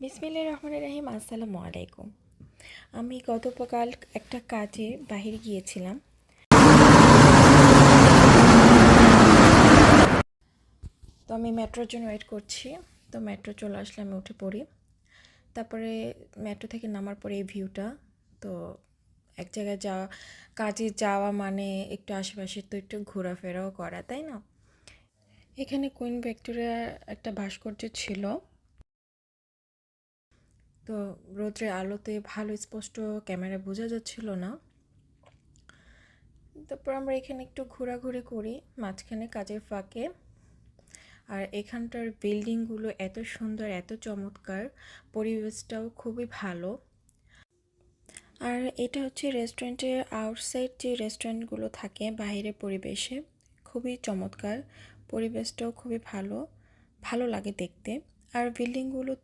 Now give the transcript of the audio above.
বিসমিল্লাহির রহমানির রহিম। আসসালামু আলাইকুম। আমি গতকাল একটা কাজে বাহিরে গিয়েছিলাম। তো আমি মেট্রোর জন্য ওয়েট করছি। তো মেট্রো চলে আসলে আমি উঠে পড়ি। তারপরে মেট্রো থেকে নামার পরে এই ভিউটা। তো এক জায়গায় কাজে যাওয়া মানে একটু আশেপাশে তো একটু ঘোরাফেরাও করা, তাই না? এখানে কুইন ভিক্টোরিয়ার একটা ভাস্কর্য ছিল। তো রোদ্রের আলোতে ভালো স্পষ্ট ক্যামেরা বোঝা যাচ্ছিল না। তারপর আমরা এখানে একটু ঘোরাঘুরি করি মাঝখানে কাজের ফাঁকে। আর এখানটার বিল্ডিংগুলো এত সুন্দর, এত চমৎকার, পরিবেশটাও খুবই ভালো। আর এটা হচ্ছে রেস্টুরেন্টের আউটসাইড, যে রেস্টুরেন্টগুলো থাকে বাইরের পরিবেশে, খুবই চমৎকার, পরিবেশটাও খুবই ভালো, ভালো লাগে দেখতে। আর বিল্ডিংগুলো তো